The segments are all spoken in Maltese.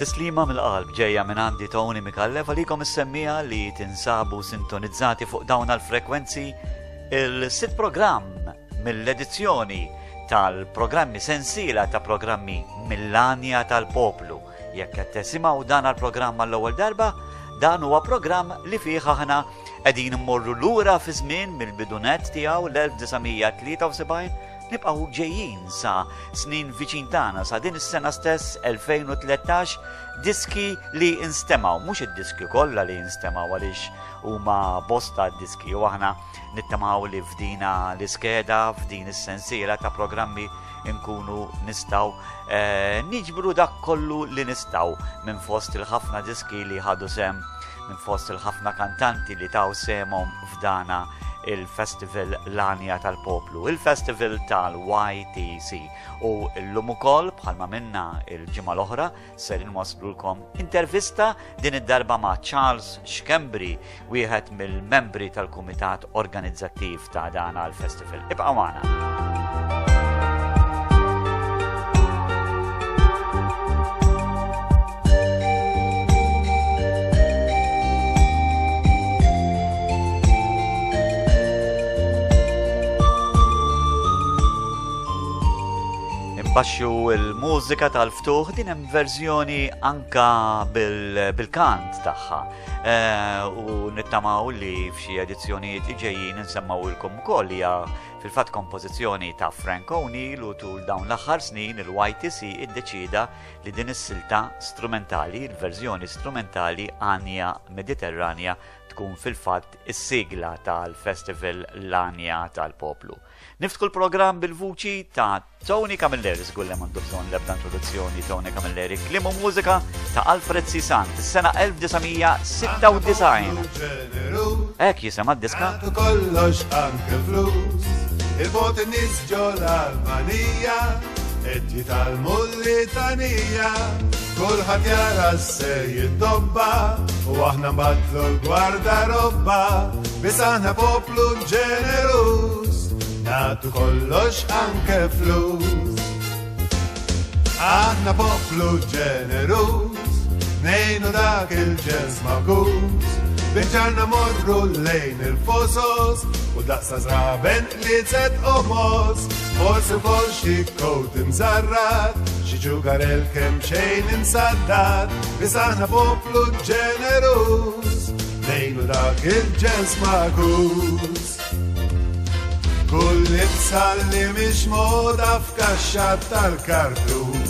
Tislima mill-qalb ġejja minn għandi Tony Mikallef għalikom is-semmija li tinsabu sintonizzati fuq dawn għal-frekwenzi il-sitt programm mill-edizzjoni tal-programmi sensiela ta' programmi mill-Anja tal-Poplu. Jekk qed tisimgħu dan għall-programm għall-ewwel darba, dan huwa programm li fih aħna qegħdin immorru lura fi żmien mill-bidunet tiegħu l-1973 nibqgħu ġejjin sa snin viċin tagħna sa din is-sena stess 2013 diski li instemaw, mhux id-diski kollha li instemaw għaliex huma bosta diski u aħna nittamaw li f'dina l-iskeda f'din is-sensiela ta' programmi nkunu nistgħu niġbru dak kollu li nistgħu minn fost il-ħafna diski li ħadu sem minn fost il-ħafna kantanti li taw semhom f'dana il-Festival l-Anja tal-Poplu, il-Festival tal-YTC. U l-lum ukoll bħalma minna il-ġimgħa l-oħra ser inwasslulkom intervista din id-darba ma' Charles Xkembri, wieħed mill-membri tal-Kumitat Organizzattiv ta' dana l-Festival. Ibqa' magħna. Baxxu il-mużika tal-ftuħ din hemm verżjoni anka bil-kant tagħha. U nittamaw li f'xi edizzjonijiet li ġejjin insemmawilkom ukoll hija fil-fatt kompożizzjoni ta' Frank O'Neill u tul dawn l-aħħar snin il-YTC iddeċida li din is-silta strumentali, il-verżjoni strumentali Anja Mediterranja tkun fil-fatt is-sigla tal-Festival l-Anja tal-Poplu. Niftħu l-programm bil-vuċi ta' Tony Camilleri, żgullem għandu bżonn l-ebda introduzzjoni Tony Camilleri, klim u mużika ta' Alfred Sisant, is-sena 1996. Hekk jisema d-diska. Kollox anke flus, il-bot in-nies ġol Albanija, qed jitalmu l-litanija, kulħadd jara se jiddobba u aħna nbattlu l-gwardarobba, biss aħna poplu ġenerus. Natu kollox anke flus. Aħna poplu ġenerus, nejnu dak il-ġens makus, biċarna morru lejn il-fosos, u daqsa zraben li zet omos, forsi kol xi kot imżarrat, xi ġugarel kem xejn imsaddat, bis aħna poplu ġenerus, nejnu dak il-ġens makus. Kull ibsa li mhix moda f'kaxxa tal-kartun,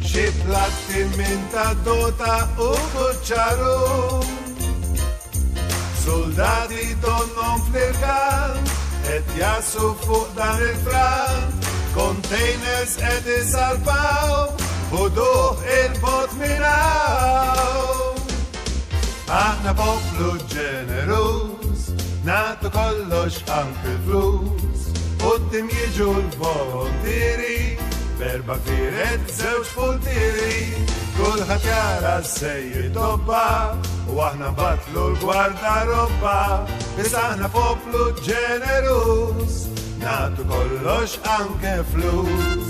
xi platti minn ta' dota u kuċċarun, soldati donnom fl-irkan qed jassu fuq dan il-frant, containers qed isalpaw u duh il-bot minn hawn. Aħna poplu ġenerus, natu kollox anke flus, qudiem jiġu l-volontieri, berba kbiret żewġ pultieri, kulħadd jara se jiddobba u aħna nbattlu l-gwardarobba, biss aħna poplu ġenerus, natu kollox anke flus.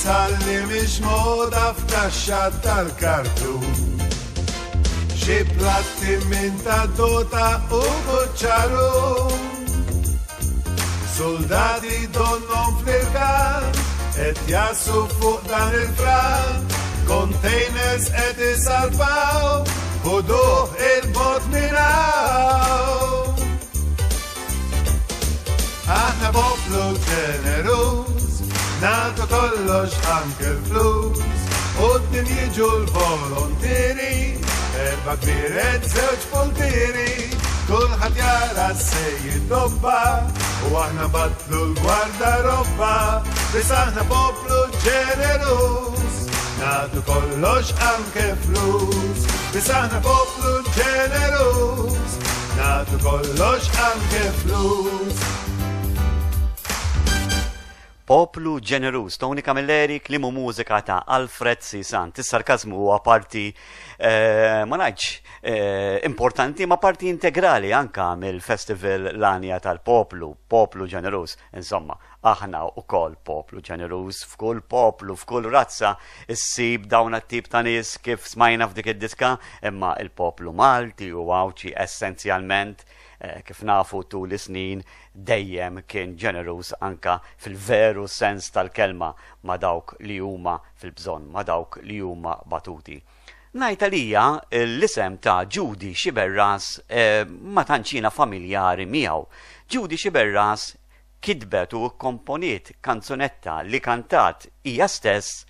Salli mhix moda f'kaxxa tal-kartun, xi platti minn ta' dota u kuċċarun, soldati donnom fl-irkan qed jassu fuq dan il-frant, containers qed isalpaw u duh il-bot minn hawn. Aħna poplu ġenerus, natu kollox anke l-flus, qudiem jiġu l-volontieri, erba' kbiret żewġ pultieri, kulħadd jara se jiddobba u aħna nbattlu l-gwardarobba, biss aħna poplu ġenerus, natu kollox anke flus, Tisana poplu ġenerus, natu kollox anke flus. Poplu ġenerus, Tony Camilleri, klimu mużika ta' Alfred C. Sant. Is-sarkazmu huwa parti ma ngħidx importanti ma parti integrali anka mill-Festival Lanja tal-Poplu, Poplu ġenerus. Insomma, aħna wkoll poplu ġenerus, f'kull poplu, f'kull razza issib dawn it-tip ta' nies kif smajna f'dik id-diska, imma il-poplu Malti u Awċi essenzjalment kif nafu tul is-snin dejjem kien ġenerus anka fil-veru sens tal-kelma ma' dawk li huma fil-bżonn, ma' dawk li huma batuti. Ngħid għalija l-isem ta' Judy Xiberras ma tantxina familjari miegħu. Judy Xiberras kitbet u komponiet kanzunetta li kantat hija stess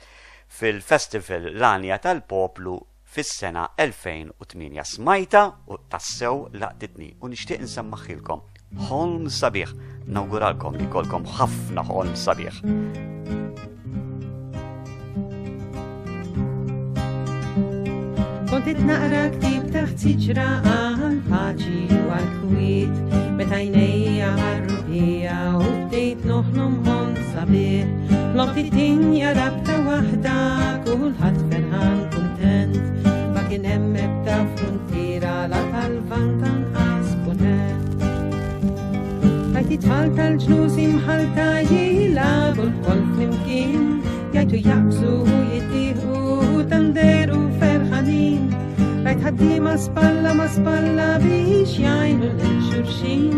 fil-Festival Lanja tal-Poplu fis-sena 2008. Smajta u tassew laqtitni u nixtieq insemmaħilkom ħolm sabiħ. Nawguralkom li kolkom ħafna ħolm sabiħ. Kont naqra ktib taħt siġra għal-paċi u għal-kwiet, meta jnejja għal-ruħija u bdejt noħlom ħolm sabiħ. Lobt id-dinja rabta waħda, kulħadd ferħan kuntent, ma kien hemm ebda frontiera la tal-vant anqas punent. Rajt it-tfal tal-ġnus imħalta jilagħbu l-kol flimkien, jgħidu jaqbżu u jittieħu tanderu ferħanin. Rajt ħaddiema ma spalla biex jgħinu lil-xulxin,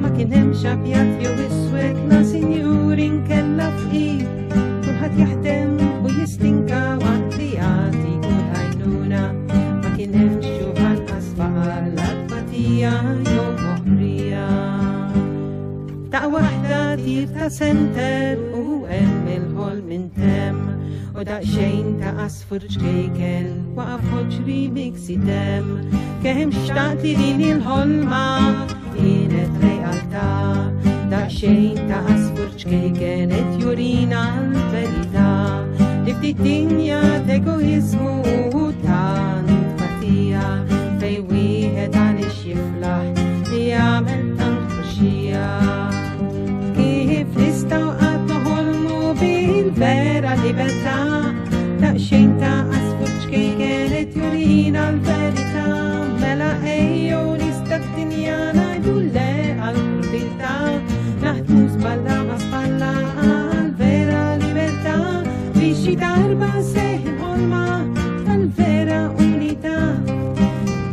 ma kien hemm xabjat jew iswed la sinjurin kellha fqir. Kulħadd jaħdem u jistinka waqt li jagħti kull għajnuna, ma kien hemm xjuħan asfar l-tbatija jew moħrija. Ta' waħda tir ta' senter u hemm il-ħolm intemm, u daqsxejn ta' asfur ġkejken waqaf ħoġri miksi dem. Kemm xtaqt li din il-ħolma kienet realtà, daqsxejn ta' asfur ġkejken qed jurina l-verità. Li f'dik dinja t'egoizmu u tant tbatija, fejn wieħed għaliex jiflaħ li jagħmel tant ħuxija. Kif nistgħu qatt noħolmu bil-vera libertà, daqsxejn ta' asfur ġkejken qed jurina l-verità. Mela ejjew nistak dinja ngħidu le għall-krudeltà, naħdmu spalla ma' spalla għall-vera libertà, biex xi darba seħ il-ħolma tal-vera unità.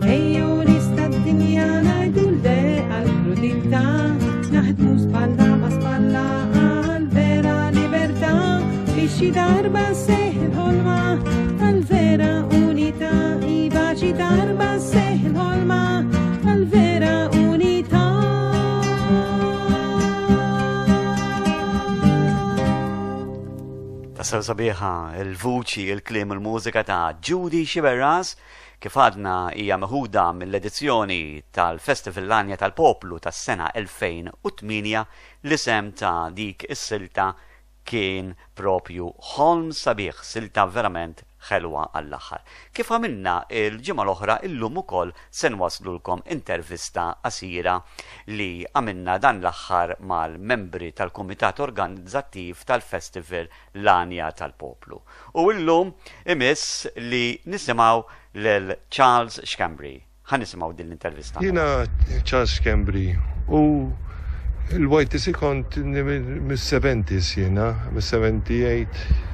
Ejjew nistak dinja ngħidu le għall-krudeltà, naħdmu spalla ma' spalla għall-vera libertà, biex xi darba seħ il-ħolma tal-vera unità. Iva xi darba seħ il-ħolma tal-vera unità. Tassew sabiħa il-vuċi, il-klim, il-mużika ta' Judy Xiberras, kif għadna hija meħuda mill-edizzjoni tal-Festival Lanja tal-Poplu tas-sena 2008. L-isem ta' dik is-silta kien propju ħolm sabiħ, silta verament ħelwa għall-aħħar. Kif għamilna il-ġimgħa l-oħra illum ukoll se nwaslulkom intervista qasira li għamilna dan l-aħħar mal-membri tal-Kumitat Organizzattiv tal-Festival Lanja tal-Poplu. U illum imiss li nisimgħu lil Charles Schambri. Ħan nisimgħu din l-intervista. Jiena Charles Schambri u il-YTC kont mis-70s jiena, mis-78.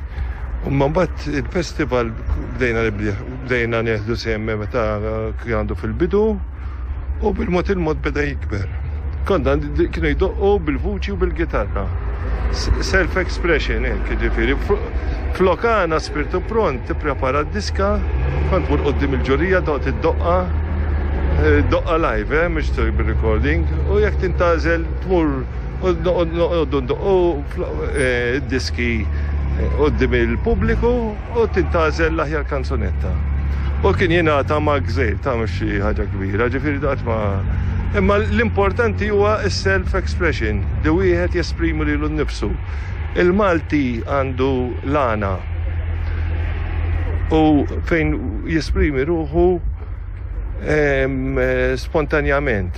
Umma mbagħad il-festival bdejna nieħdu semme meta għandu fil-bidu u bil-mod il-mod beda jikber. Konna kienu jdoqqu bil-vuċi u bil-gitarra. Self-expression, ġifieri. Flokana spirtu pront tipprepara d-diska, kont mur qoddim il-ġurija doqt id-doqqa, doqqa live, mhux bil-recording, u jekk tintażel tmur id-diski qoddim il-pubbliku u tintażel l-aħjar kanzunetta. U kien jingħata ma' gżejr ta' mhux xi ħaġa kbira, ġifieri daqt ma' imma l-importanti huwa s-self-expression, li wieħed jesprimu lilu nnifsu. Il-Malti għandu lana u fejn jesprimi ruħu spontanjament.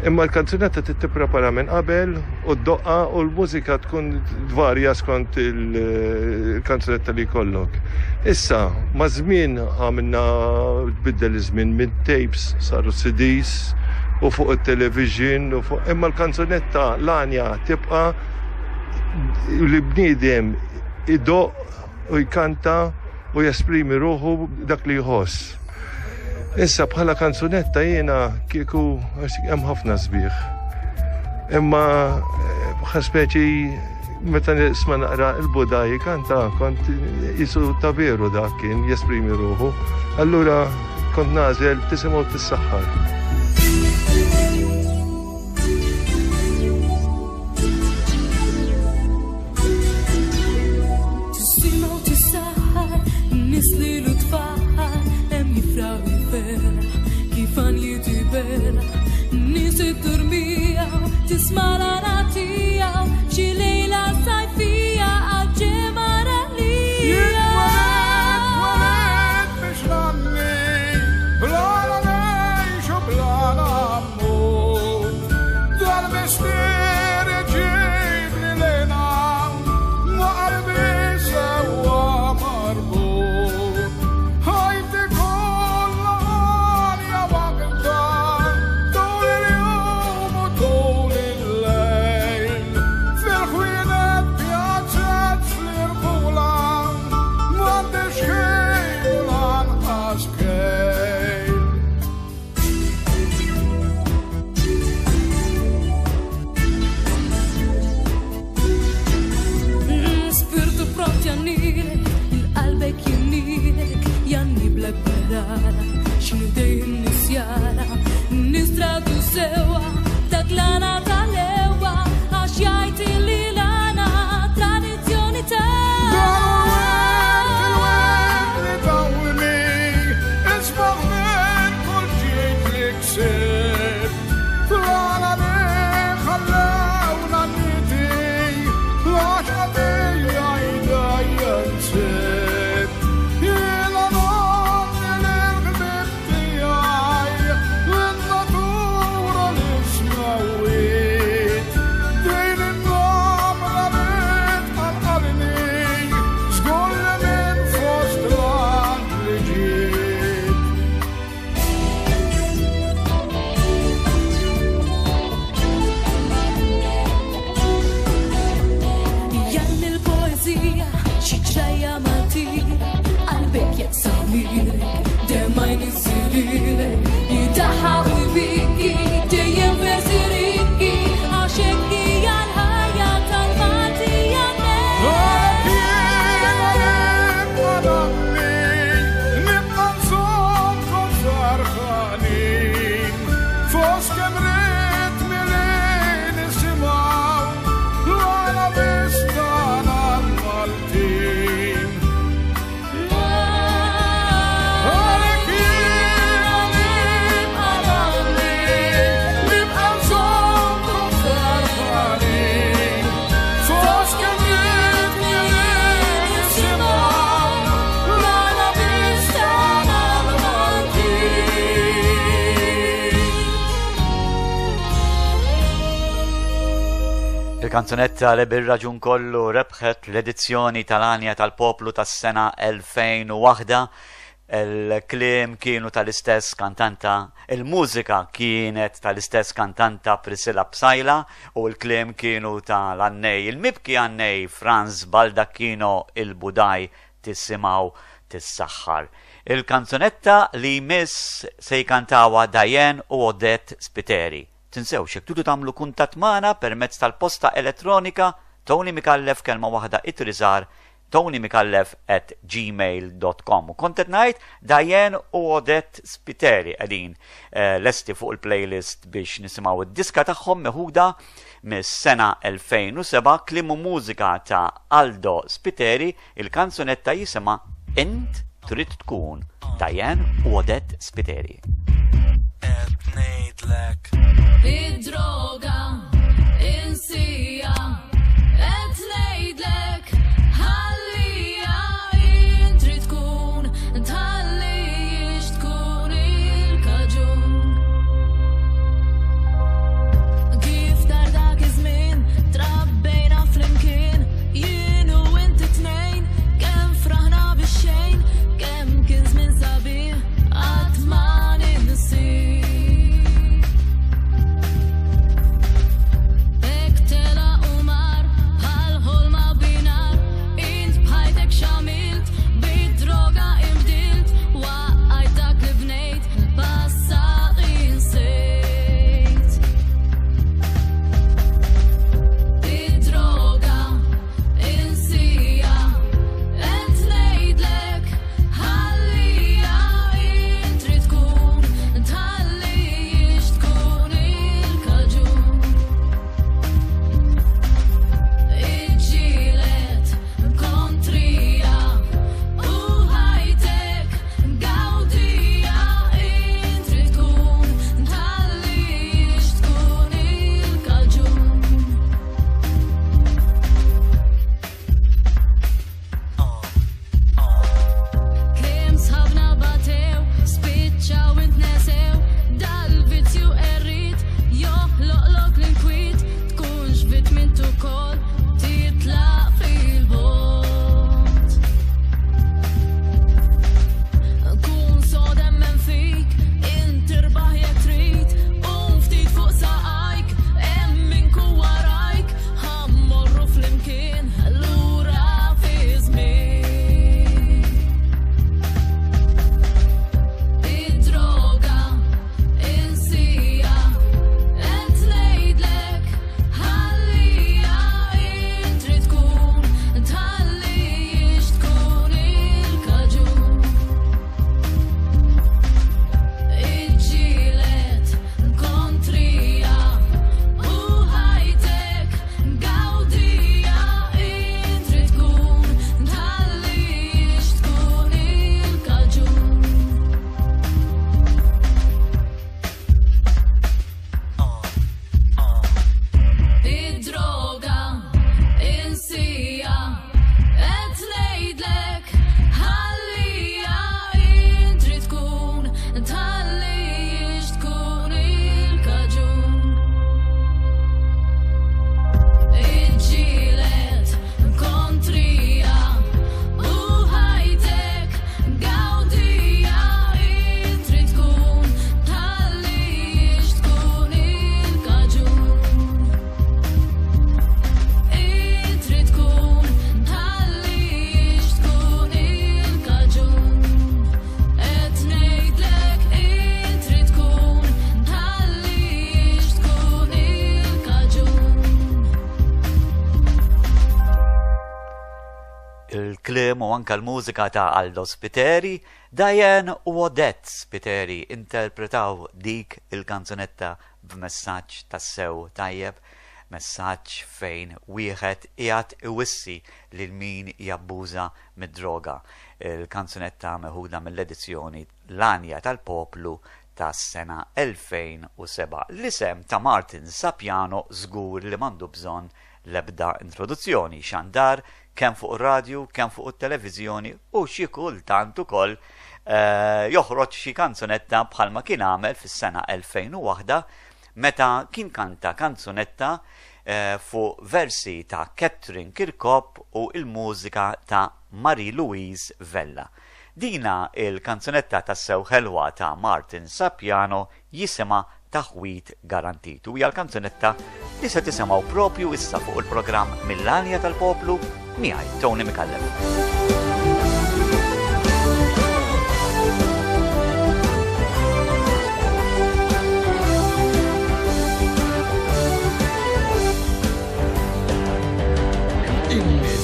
Imma l-kanzunetta tipprepara minn qabel u d-doqqa u l-mużika tkun dvarja skont il-kanzunetta li jkollok. Issa, ma' żmien għamilna tbiddel iż-żmien minn tapes saru CDs u fuq il-television u fuq imma l-kanzunetta l-għanja tibqa' li bniedem idoq u jkanta u jesprimi ruħu dak li jħoss. Issa bħala kanzunetta jiena kieku hemm ħafna sbieħ. Imma bħal speċi meta nisma' naqra l-Buda jikanta kont jisu ta' veru dak kien jesprimi ruħu. Allura kont nażel tisimgħu tissaħħar. تسمع لعناتيا شي ليلة صيفية عالجمرة ليا ولد مش غني بلا نعيش وبلا نموت ضل مستير يجيب لي لينا وقلبي سوا مربوط هايدي كل نهار يا وقتها طول اليوم وطول الليل في الخوينات بيعتشات في الرجولة ما عندش كيل ولا نقص كيل spirtu pronti a nire il-qalbek jinnilek janni blek barara xinu dejjem nisjara nistradu sewa dak lana tal-ewa għax jajti li lana tradizjoni ta' Il-kanzunetta li bir-raġun kollu rebħet l-edizzjoni tal-Għanja tal-Poplu tas-sena 2001. Il-kliem kienu tal-istess kantanta, il-mużika kienet tal-istess kantanta Priscilla Psajla u l-kliem kienu tal-Annej il-mibki Annej Franz Baldacchino il-Budaj tissimaw tissaħħar. Il-kanzunetta li miss se jkantawa Diane u Odette Spiteri. Tinsewx jekk tridu tagħmlu kuntatt magħna permezz tal-posta elettronika Tony Mikallef kelma waħda itrizar tonymikallef@gmail.com. U kontet ngħid Diane u Odette Spiteri qegħdin lesti fuq il-playlist biex nisimgħu id-diska tagħhom meħuda mis-sena 2007 kliem u mużika ta' Aldo Spiteri, il-kanzunetta jisimha Int trid tkun Diane u Odette Spiteri. Id-droga, insija, et nejdlek, ħallija, intri tkun, tħalli tkun il-kaġun. flimkien lura fi żmien. Id-droga insija qed ngħidlek ħallija intrid tkun tħallix tkun il-kaġun. Iġġielet kontrija u ħajtek gawdija intrid tkun tħallix tkun il-kaġun. Id-droga insija qed ngħidlek ħallija intrid tkun tħallix tkun il-kaġun. Iġġielet kontrija u ħajtek gawdija intrid tkun tħallix tkun il-kaġun. Intrid tkun tħallix tkun il-kaġun. Qed ngħidlek intrid tkun tħallix tkun il-kaġun. Il-klim u anka l-mużika ta' Aldo Spiteri, Diane u Odette Spiteri interpretaw dik il-kanzunetta b'messaġġ tassew tajjeb, messaġġ fejn wieħed qiegħed iwissi lil min jabbuża mid-droga. Il-kanzunetta meħuda mill-edizzjoni L-Anja tal-Poplu tas-sena 2007. L-isem ta' Martin Sapiano żgur li m'għandu bżonn l-ebda introduzzjoni, xandar kemm fuq ir-radju, kemm fuq it-televiżjoni u xi kultant ukoll joħroġ xi kanzunetta bħalma kien għamel fis-sena 2001 meta kien kanta kanzunetta fuq versi ta' Catherine Kirkop u il-mużika ta' Marie-Louise Vella. Dina il-kanzunetta tas-sew ħelwa ta' Martin Sapiano jisima Taħwit Garantitu. Hija l-kanzunetta li se tisimgħu propju issa fuq il-programm Mill-Anja tal-Poplu miegħi Tony Mikallef.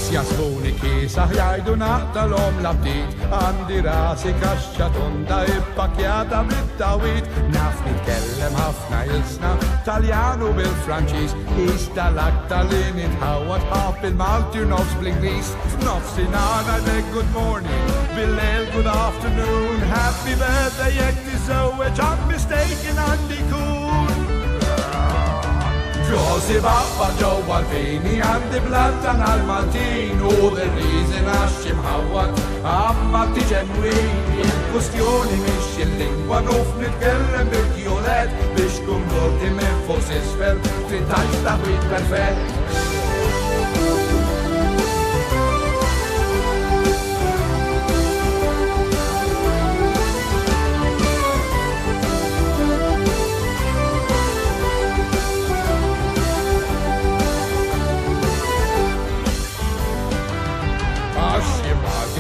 Jasbuni kisa jajdu naqtalom labdit għandi rasi kaxxa tonda ippakjata blit-tawit naf nitkellem ħafna ilsna Taljanu bil-Franċiż Ista l-aktar li nitħawat ħaf bil-Malti u nofs bl-Ingliż f'nofsinhar ngħidlek good morning bil-lejl good afternoon happy birthday jekk tiżewweġ I'm mistaken għandi kun Josi babba ġewwa l-vini għandi blattan għal-Maltin u the-reason għax imħawwad għamma tiġenwini il-kustjoni mhix il-lingwa nuf nitkellem bil-kjolet biex tkun morti minn fuq s'isfel trid tgħix taħwit perfett.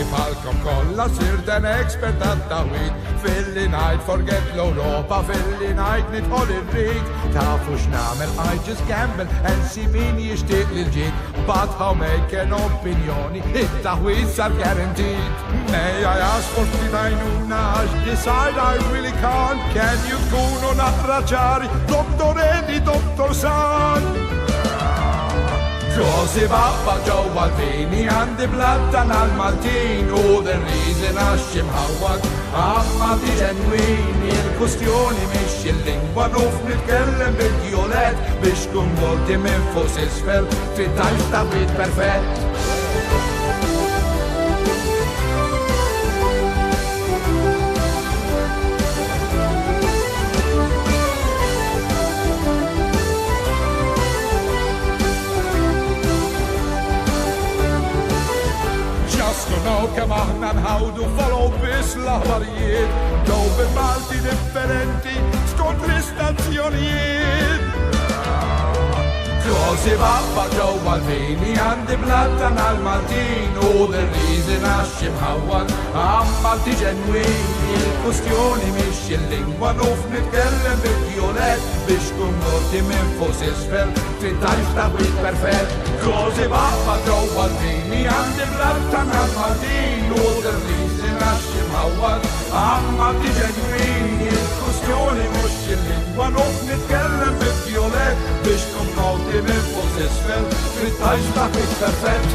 Palkom kolla sirt an expert għat-taħwit Filli najt forget l-Europa Filli najt nitħol il-rik Tafu x'namel I just gamble And si min jishtiq l-ġid But how make an opinjoni It-taħwit sar guaranteed May I ask for titajnuna Għax decide I really can't Can you tkunu naqra ċari Doktor Edi, Doktor San Josi babba ġewwa l-vini għandi blattan għal-Maltin u the-reason għax imħawwad għamma tiġenwini il-kustjoni mhix il-lingwa nuf nitkellem bil-kjolet biex tkun morti minn fuq s'isfel trid tgħix taħwit perfett. Kem aħna nħawdu follow bis l-aħbarijiet Dow bil-Malti differenti skont l-istazzjonijiet Così babba ġewwa l-vini għandi bladdan għal-Maltin u d-riżi naxxi mħawwan għam-Malti ġenwini. Il-kustjoni mhix il-lingwa nuf nitkellem bil-violet biex tkun morti minn fuq s'isfel trittajx ta' wit perfett. Così babba ġewwa l-vini għandi bladdan għal-Maltin u d-riżi naxxi mħawwan għam-Malti ġenwini. Il-kustjoni mhux il-lingwa nuf nitkellem bil-violet biex tkun morti minn fuq s'isfel trittajx ta' wit perfett.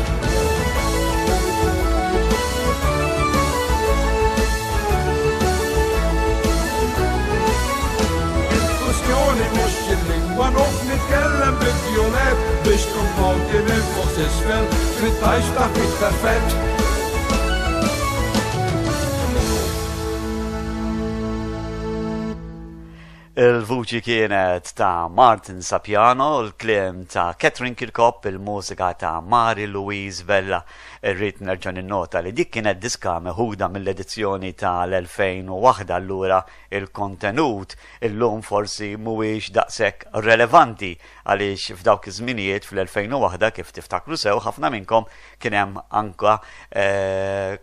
Il-kustjoni mhux il-lingwa nuf nitkellem bil-violet biex tkun morti minn fuq s'isfel trittajx ta' wit perfett. Il-vuċi kienet ta' Martin Sapiano, il-kliem ta' Catherine Kirkop, il-mużika ta' Mari Louise Vella. Irrid nerġa' ninnota li dik kienet diska meħuda mill-edizzjoni tal-2001 allura il-kontenut illum forsi mhuwiex daqshekk relevanti għaliex f'dawk iż-żminijiet fl-2001 kif tiftakru sew ħafna minnkom kien hemm anke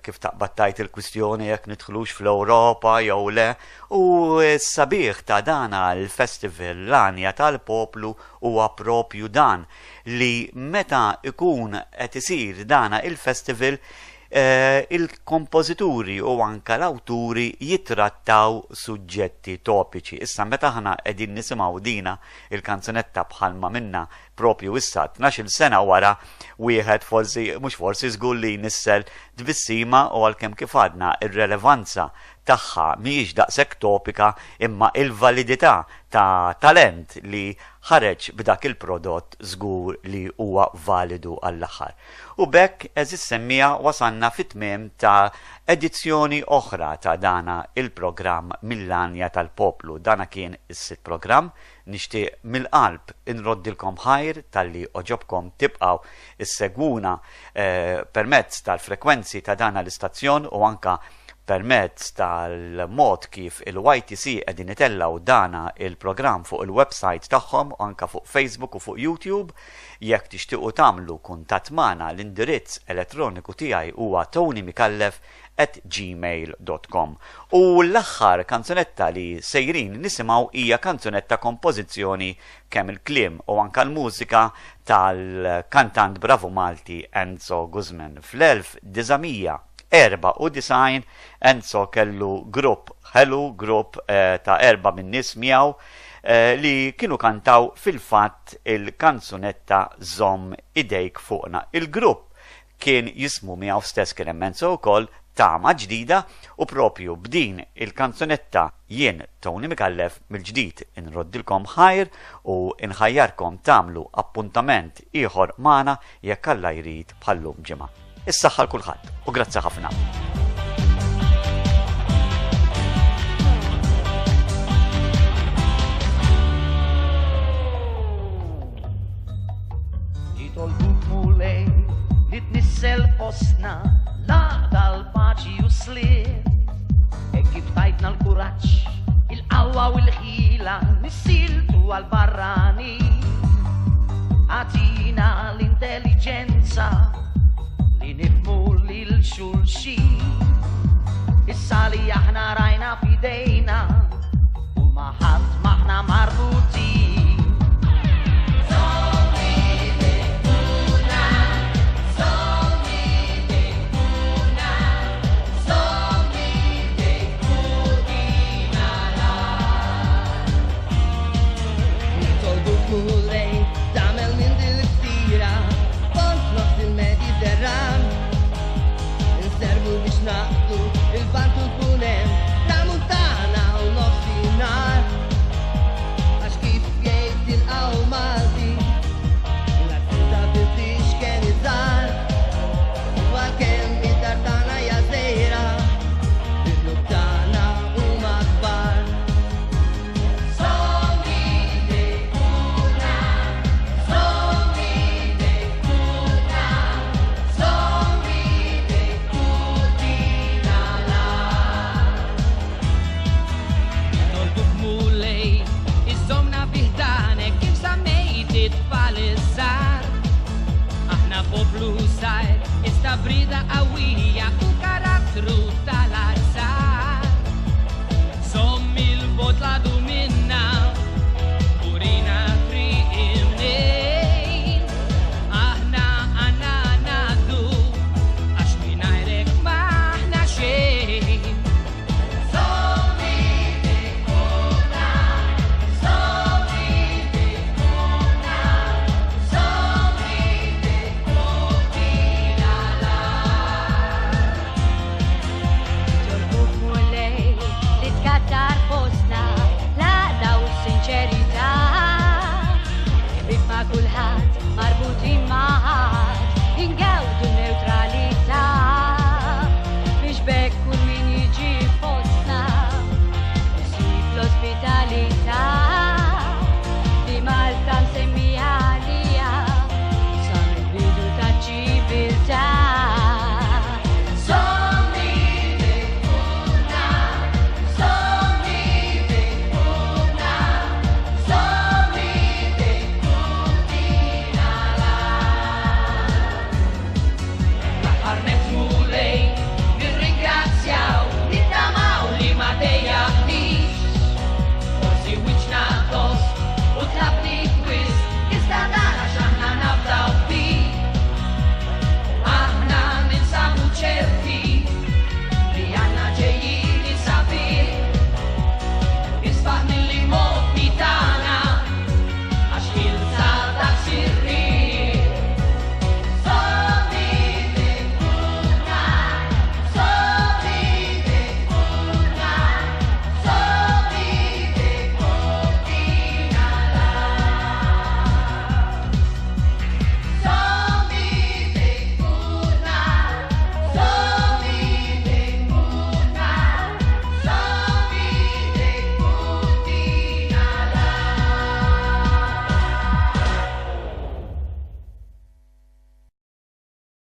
kif taqbattajt il-kwistjoni jekk nidħlux fl-Ewropa jew le u s-sabiħ ta' dana l-festival l-għanja tal-poplu huwa propju dan li meta ikun qed isir dana il-festival il-kompożituri u anke l-awturi jitrattaw suġġetti topiċi. Issa meta aħna qegħdin nisimgħu dina il-kanzunetta bħalma minna propju issa 12 sena wara wieħed mhux forsi żgur li nissel tbissima u għalkemm kif għadna ir-relevanza tagħha mhijiex daqshekk topika imma il-validità ta' talent li ħareġ b'dak il-prodott żgur li huwa validu għall-aħħar. U bekk eżis semmija wasanna fit-tmiem ta' edizzjoni oħra ta' dana il-programm mill-għanja tal-poplu. Dana kien is-sitt programm. Nixtieq mill-qalb inroddilkom ħajr tal-li oġobkom tibqgħu issegwuna permezz tal-frekwenzi ta' dana l-istazzjon u anka permezz tal-mod kif il-YTC qegħdin itellaw dana il-programm fuq il-website tagħhom u anke fuq Facebook u fuq YouTube. Jekk tixtiequ tagħmlu kuntatt magħna l-indirizz elettroniku tiegħi huwa tonymicallef@gmail.com. U l-aħħar kanzunetta li sejrin nisimgħu hija kanzunetta kompożizzjoni kemm il-kliem u anke l-mużika tal-kantant Bravu Malti Enzo Guzman. Fl-1994 Enzo kellu grupp ta' 4 min nies miegħu li kienu kantaw fil-fatt il-kanzunetta Żomm idejk fuqna. Il-grupp kien jismu miegħu stess kien hemm Enzo wkoll tama ġdida u propju b'din il-kanzunetta jien Tony Mikallef mill-ġdid inroddilkom ħajr u inħajjarkom tagħmlu appuntament ieħor magħna jekk Alla jrid bħallum ġimgħa. Is-saħħa kulħadd u grazzi ħafna. Li tnissel postna la dal-paċi u slieb e kif tajtna l-kuraġġ il-qawwa u l-ħila nissiltu għal-barrani għatina l-intelligenza li nifmu lil-xulxin issa li aħna rajna fidejna u maħat maħna marbutin. Il-vant u l-punem, tramuntana qawwi